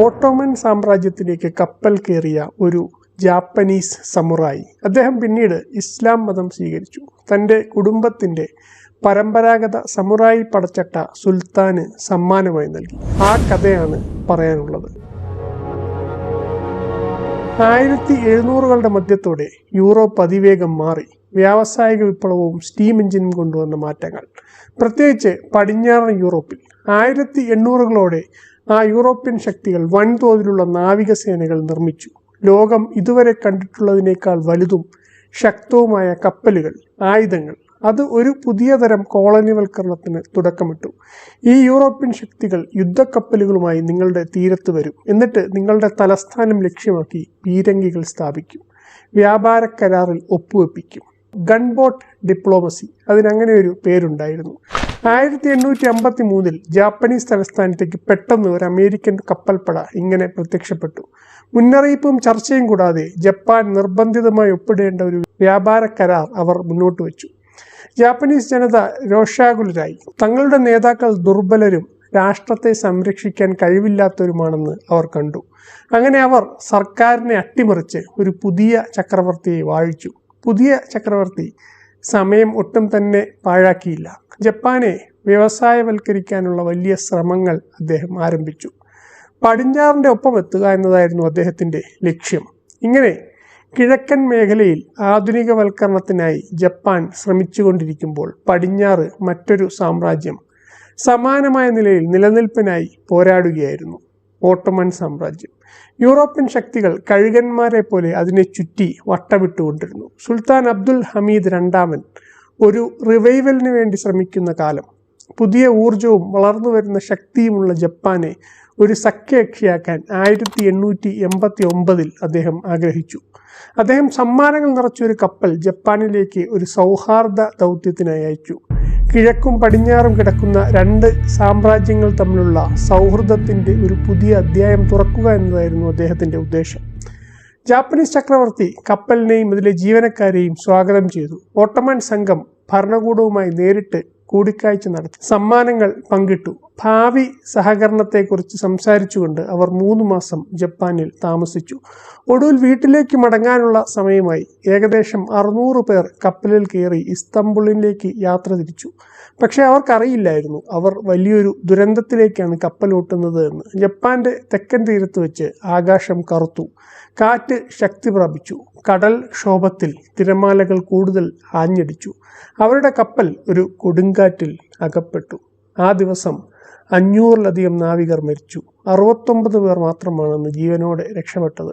Ottoman സാമ്രാജ്യത്തിലേക്ക് കപ്പൽ കയറിയ ഒരു ജാപ്പനീസ് സമുറായി. അദ്ദേഹം പിന്നീട് ഇസ്ലാം മതം സ്വീകരിച്ചു. തൻ്റെ കുടുംബത്തിൻ്റെ പരമ്പരാഗത സമുറായി പടച്ചട്ട സുൽത്താന് സമ്മാനമായി നൽകി. ആ കഥയാണ് പറയാനുള്ളത്. 1700കളുടെ മധ്യത്തോടെ യൂറോപ്പ് അതിവേഗം മാറി. വ്യാവസായിക വിപ്ലവവും സ്റ്റീം എഞ്ചിനും കൊണ്ടുവന്ന മാറ്റങ്ങൾ, പ്രത്യേകിച്ച് പടിഞ്ഞാറൻ യൂറോപ്പിൽ 1800കളോടെ ആ യൂറോപ്യൻ ശക്തികൾ വൻതോതിലുള്ള നാവികസേനകൾ നിർമ്മിച്ചു. ലോകം ഇതുവരെ കണ്ടിട്ടുള്ളതിനേക്കാൾ വലുതും ശക്തവുമായ കപ്പലുകൾ, ആയുധങ്ങൾ. അത് ഒരു പുതിയ തരം കോളനിവൽക്കരണത്തിന് തുടക്കമിട്ടു. ഈ യൂറോപ്യൻ ശക്തികൾ യുദ്ധക്കപ്പലുകളുമായി നിങ്ങളുടെ തീരത്ത് വരും. എന്നിട്ട് നിങ്ങളുടെ തലസ്ഥാനം ലക്ഷ്യമാക്കി പീരങ്കികൾ സ്ഥാപിക്കും, വ്യാപാര കരാറിൽ ഒപ്പുവെപ്പിക്കും. ഗൺബോട്ട് ഡിപ്ലോമസി, അതിനങ്ങനെ ഒരു പേരുണ്ടായിരുന്നു. 1853 ജാപ്പനീസ് തലസ്ഥാനത്തേക്ക് പെട്ടെന്ന് ഒരു അമേരിക്കൻ കപ്പൽപ്പട ഇങ്ങനെ പ്രത്യക്ഷപ്പെട്ടു. മുന്നറിയിപ്പും ചർച്ചയും കൂടാതെ ജപ്പാൻ നിർബന്ധിതമായി ഒപ്പിടേണ്ട ഒരു വ്യാപാര കരാർ അവർ മുന്നോട്ട് വെച്ചു. ജാപ്പനീസ് ജനത രോഷാകുലരായി. തങ്ങളുടെ നേതാക്കൾ ദുർബലരും രാഷ്ട്രത്തെ സംരക്ഷിക്കാൻ കഴിവില്ലാത്തവരുമാണെന്ന് അവർ കണ്ടു. അങ്ങനെ അവർ സർക്കാരിനെ അട്ടിമറിച്ച് ഒരു പുതിയ ചക്രവർത്തിയെ വാഴിച്ചു. പുതിയ ചക്രവർത്തി സമയം ഒട്ടും തന്നെ പാഴാക്കിയില്ല. ജപ്പാനെ വ്യവസായവൽക്കരിക്കാനുള്ള വലിയ ശ്രമങ്ങൾ അദ്ദേഹം ആരംഭിച്ചു. പടിഞ്ഞാറിൻ്റെ ഒപ്പം എത്തുക എന്നതായിരുന്നു അദ്ദേഹത്തിൻ്റെ ലക്ഷ്യം. ഇങ്ങനെ കിഴക്കൻ മേഖലയിൽ ആധുനികവൽക്കരണത്തിനായി ജപ്പാൻ ശ്രമിച്ചുകൊണ്ടിരിക്കുമ്പോൾ പടിഞ്ഞാറ് മറ്റൊരു സാമ്രാജ്യം സമാനമായ നിലയിൽ നിലനിൽപ്പിനായി പോരാടുകയായിരുന്നു, ഓട്ടോമൻ സാമ്രാജ്യം. യൂറോപ്യൻ ശക്തികൾ കഴുകന്മാരെ പോലെ അതിനെ ചുറ്റി വട്ടമിട്ടുകൊണ്ടിരുന്നു. സുൽത്താൻ അബ്ദുൽ ഹമീദ് രണ്ടാമൻ ഒരു റിവൈവലിന് വേണ്ടി ശ്രമിക്കുന്ന കാലം. പുതിയ ഊർജവും വളർന്നു വരുന്ന ശക്തിയുമുള്ള ജപ്പാനെ ഒരു സഖ്യകക്ഷിയാക്കാൻ 1889 അദ്ദേഹം ആഗ്രഹിച്ചു. അദ്ദേഹം സമ്മാനങ്ങൾ നിറച്ചൊരു കപ്പൽ ജപ്പാനിലേക്ക് ഒരു സൗഹാർദ്ദ ദൗത്യത്തിനായി അയച്ചു. കിഴക്കും പടിഞ്ഞാറും കിടക്കുന്ന രണ്ട് സാമ്രാജ്യങ്ങൾ തമ്മിലുള്ള സൗഹൃദത്തിൻ്റെ ഒരു പുതിയ അധ്യായം തുറക്കുക എന്നതായിരുന്നു അദ്ദേഹത്തിൻ്റെ ഉദ്ദേശം. ജാപ്പനീസ് ചക്രവർത്തി കപ്പലിനെയും അതിലെ ജീവനക്കാരെയും സ്വാഗതം ചെയ്തു. ഓട്ടോമൻ സംഘം ഭരണകൂടവുമായി നേരിട്ട് കൂടിക്കാഴ്ച നടത്തി, സമ്മാനങ്ങൾ പങ്കിട്ടു. ഭാവി സഹകരണത്തെക്കുറിച്ച് സംസാരിച്ചുകൊണ്ട് അവർ 3 മാസം ജപ്പാനിൽ താമസിച്ചു. ഒടുവിൽ വീട്ടിലേക്ക് മടങ്ങാനുള്ള സമയമായി. ഏകദേശം 600 പേർ കപ്പലിൽ കയറി ഇസ്തംബുളിലേക്ക് യാത്ര തിരിച്ചു. പക്ഷെ അവർക്കറിയില്ലായിരുന്നു അവർ വലിയൊരു ദുരന്തത്തിലേക്കാണ് കപ്പലോട്ടുന്നത് എന്ന്. ജപ്പാന്റെ തെക്കൻ തീരത്ത് വെച്ച് ആകാശം കറുത്തു, കാറ്റ് ശക്തി പ്രാപിച്ചു. കടൽ ക്ഷോഭത്തിൽ തിരമാലകൾ കൂടുതൽ ആഞ്ഞടിച്ചു. അവരുടെ കപ്പൽ ഒരു കൊടുങ്കാറ്റിൽ അകപ്പെട്ടു. ആ ദിവസം 500-ലധികം നാവികർ മരിച്ചു. 69 പേർ മാത്രമാണ് ജീവനോടെ രക്ഷപ്പെട്ടത്.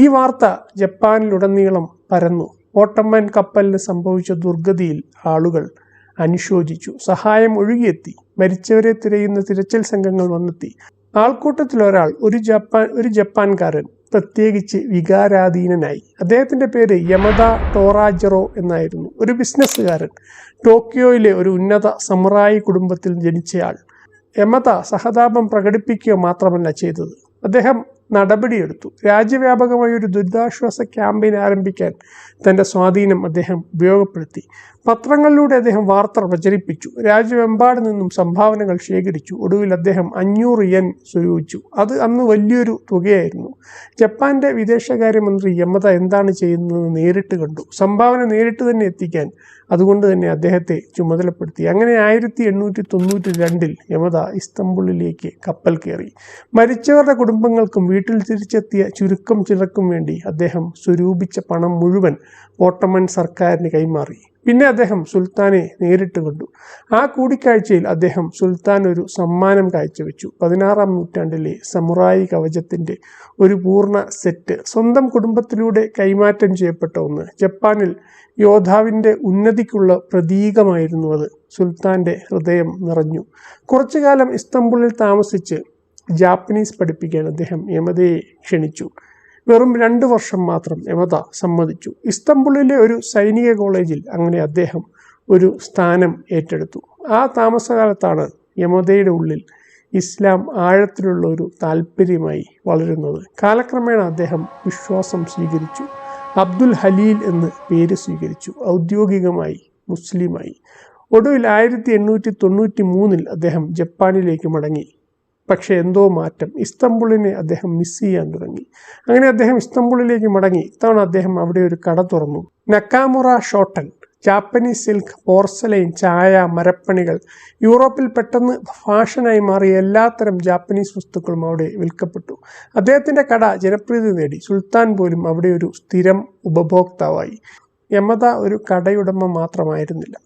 ഈ വാർത്ത ജപ്പാനിലുടനീളം പരന്നു. ഓട്ടോമൻ കപ്പലിന് സംഭവിച്ച ദുർഗതിയിൽ ആളുകൾ അനുശോചിച്ചു. സഹായം ഒഴുകിയെത്തി. മരിച്ചവരെ തിരയുന്ന തിരച്ചിൽ സംഘങ്ങൾ വന്നെത്തി. ആൾക്കൂട്ടത്തിൽ ഒരാൾ, ഒരു ജപ്പാൻകാരൻ പ്രത്യേകിച്ച് വികാരാധീനനായി. അദ്ദേഹത്തിൻ്റെ പേര് യമദ ടോറാജറോ എന്നായിരുന്നു. ഒരു ബിസിനസ്സുകാരൻ, ടോക്കിയോയിലെ ഒരു ഉന്നത സമുറായി കുടുംബത്തിൽ ജനിച്ചയാൾ. യമദ സഹതാപം പ്രകടിപ്പിക്കുക മാത്രമല്ല ചെയ്തത്, അദ്ദേഹം നടപടിയെടുത്തു. രാജ്യവ്യാപകമായ ഒരു ദുരിതാശ്വാസ ക്യാമ്പയിൻ ആരംഭിക്കാൻ തൻ്റെ സ്വാധീനം അദ്ദേഹം ഉപയോഗപ്പെടുത്തി. പത്രങ്ങളിലൂടെ അദ്ദേഹം വാർത്ത പ്രചരിപ്പിച്ചു. രാജ്യമെമ്പാട് നിന്നും സംഭാവനകൾ ശേഖരിച്ചു. ഒടുവിൽ അദ്ദേഹം 500 യെൻ സ്വരൂപിച്ചു. അത് അന്ന് വലിയൊരു തുകയായിരുന്നു. ജപ്പാന്റെ വിദേശകാര്യമന്ത്രി യമദ എന്താണ് ചെയ്യുന്നതെന്ന് നേരിട്ട് കണ്ടു. സംഭാവന നേരിട്ട് തന്നെ എത്തിക്കാൻ അതുകൊണ്ട് തന്നെ അദ്ദേഹത്തെ ചുമതലപ്പെടുത്തി. അങ്ങനെ 1892 യമദ ഇസ്തംബുളിലേക്ക് കപ്പൽ കയറി. മരിച്ചവരുടെ കുടുംബങ്ങൾക്കും വീട്ടിൽ തിരിച്ചെത്തിയ ചുരുക്കം ചിലർക്കും വേണ്ടി അദ്ദേഹം സ്വരൂപിച്ച പണം മുഴുവൻ ഓട്ടോമൻ സർക്കാരിന് കൈമാറി. പിന്നെ അദ്ദേഹം സുൽത്താനെ നേരിട്ട് കണ്ടു. ആ കൂടിക്കാഴ്ചയിൽ അദ്ദേഹം സുൽത്താൻ ഒരു സമ്മാനം കാഴ്ചവെച്ചു. 16-ാം നൂറ്റാണ്ടിലെ സമുറായി കവചത്തിൻ്റെ ഒരു പൂർണ്ണ സെറ്റ്. സ്വന്തം കുടുംബത്തിലൂടെ കൈമാറ്റം ചെയ്യപ്പെട്ട ഒന്ന്. ജപ്പാനിൽ യോദ്ധാവിൻ്റെ ഉന്നതിക്കുള്ള പ്രതീകമായിരുന്നു അത്. സുൽത്താൻ്റെ ഹൃദയം നിറഞ്ഞു. കുറച്ചു കാലം ഇസ്തംബുളിൽ താമസിച്ച് ജാപ്പനീസ് പഠിപ്പിക്കാൻ അദ്ദേഹം യമദയെ ക്ഷണിച്ചു. വെറും 2 വർഷം മാത്രം യമദ സമ്മതിച്ചു. ഇസ്തംബുളിലെ ഒരു സൈനിക കോളേജിൽ അങ്ങനെ അദ്ദേഹം ഒരു സ്ഥാനം ഏറ്റെടുത്തു. ആ താമസകാലത്താണ് യമദയുടെ ഉള്ളിൽ ഇസ്ലാം ആഴത്തിലുള്ള ഒരു താല്പര്യമായി വളരുന്നത്. കാലക്രമേണ അദ്ദേഹം വിശ്വാസം സ്വീകരിച്ചു. അബ്ദുൽ ഹലീൽ എന്ന് പേര് സ്വീകരിച്ചു. ഔദ്യോഗികമായി മുസ്ലിമായി. ഒടുവിൽ 1893 അദ്ദേഹം ജപ്പാനിലേക്ക് മടങ്ങി. പക്ഷേ എന്തോ മാറ്റം, ഇസ്തംബുളിനെ അദ്ദേഹം മിസ് ചെയ്യാൻ തുടങ്ങി. അങ്ങനെ അദ്ദേഹം ഇസ്തംബുളിലേക്ക് മടങ്ങി. ഇത്തവണ അദ്ദേഹം അവിടെ ഒരു കട തുറന്നു. നക്കാമുറ ഷോട്ടൻ. ജാപ്പനീസ് സിൽക്ക്, പോർസലൈൻ, ചായ, മരപ്പണികൾ, യൂറോപ്പിൽ പെട്ടെന്ന് ഫാഷനായി മാറിയ എല്ലാത്തരം ജാപ്പനീസ് വസ്തുക്കളും അവിടെ വിൽക്കപ്പെട്ടു. അദ്ദേഹത്തിൻ്റെ കട ജനപ്രീതി നേടി. സുൽത്താൻ പോലും അവിടെ ഒരു സ്ഥിരം ഉപഭോക്താവായി. യമത ഒരു കടയുടമ മാത്രമായിരുന്നില്ല,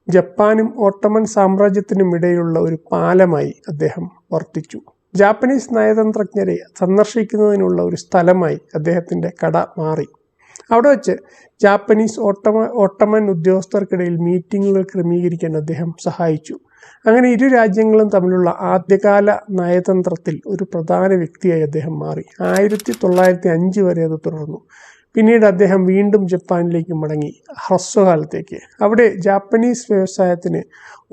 ജപ്പാനും ഓട്ടോമൻ സാമ്രാജ്യത്തിനും ഇടയിലുള്ള ഒരു പാലമായി അദ്ദേഹം വർത്തിച്ചു. ജാപ്പനീസ് നയതന്ത്രജ്ഞരെ സന്ദർശിക്കുന്നതിനുള്ള ഒരു സ്ഥലമായി അദ്ദേഹത്തിൻ്റെ കട മാറി. അവിടെ വച്ച് ജാപ്പനീസ് ഓട്ടോമൻ ഉദ്യോഗസ്ഥർക്കിടയിൽ മീറ്റിങ്ങുകൾ ക്രമീകരിക്കാൻ അദ്ദേഹം സഹായിച്ചു. അങ്ങനെ ഇരു രാജ്യങ്ങളും തമ്മിലുള്ള ആദ്യകാല നയതന്ത്രത്തിൽ ഒരു പ്രധാന വ്യക്തിയായി അദ്ദേഹം മാറി. 1905 വരെ അത് തുടർന്നു. പിന്നീട് അദ്ദേഹം വീണ്ടും ജപ്പാനിലേക്ക് മടങ്ങി, ഹ്രസ്വകാലത്തേക്ക്. അവിടെ ജാപ്പനീസ് വ്യവസായത്തിന്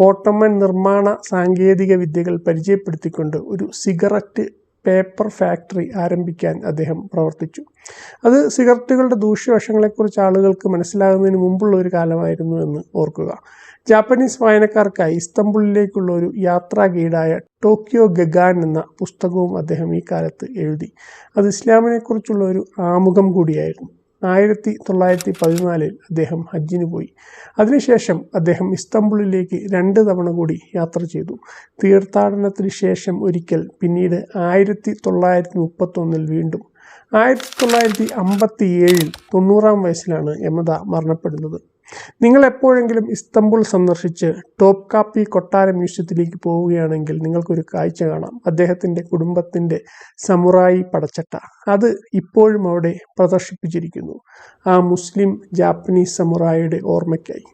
ഓട്ടോമൻ നിർമ്മാണ സാങ്കേതിക വിദ്യകൾ പരിചയപ്പെടുത്തിക്കൊണ്ട് ഒരു സിഗരറ്റ് പേപ്പർ ഫാക്ടറി ആരംഭിക്കാൻ അദ്ദേഹം പ്രവർത്തിച്ചു. അത് സിഗരറ്റുകളുടെ ദൂഷ്യവശങ്ങളെക്കുറിച്ച് ആളുകൾക്ക് മനസ്സിലാകുന്നതിന് മുമ്പുള്ള ഒരു കാലമായിരുന്നു എന്ന് ഓർക്കുക. ജാപ്പനീസ് വായനക്കാർക്കായി ഇസ്തംബുളിലേക്കുള്ള ഒരു യാത്രാ ഗൈഡായ ടോക്കിയോ ഗഗാൻ എന്ന പുസ്തകവും അദ്ദേഹം ഈ കാലത്ത് എഴുതി. അത് ഇസ്ലാമിനെക്കുറിച്ചുള്ള ഒരു ആമുഖം കൂടിയായിരുന്നു. 1914 അദ്ദേഹം ഹജ്ജിന് പോയി. അതിനുശേഷം അദ്ദേഹം ഇസ്തംബുളിലേക്ക് 2 തവണ കൂടി യാത്ര ചെയ്തു. തീർത്ഥാടനത്തിന് ശേഷം ഒരിക്കൽ, പിന്നീട് 1931 വീണ്ടും. 1957 90-ാം വയസ്സിലാണ് യമത മരണപ്പെടുന്നത്. നിങ്ങൾ എപ്പോഴെങ്കിലും ഇസ്തംബുൾ സന്ദർശിച്ച് ടോപ്കാപ്പി കൊട്ടാര മ്യൂസിയത്തിലേക്ക് പോവുകയാണെങ്കിൽ നിങ്ങൾക്കൊരു കാഴ്ച കാണാം. അദ്ദേഹത്തിൻ്റെ കുടുംബത്തിൻ്റെ സമുറായി പടച്ചട്ട. അത് ഇപ്പോഴും അവിടെ പ്രദർശിപ്പിച്ചിരിക്കുന്നു, ആ മുസ്ലിം ജാപ്പനീസ് സമുറായിയുടെ ഓർമ്മയ്ക്കായി.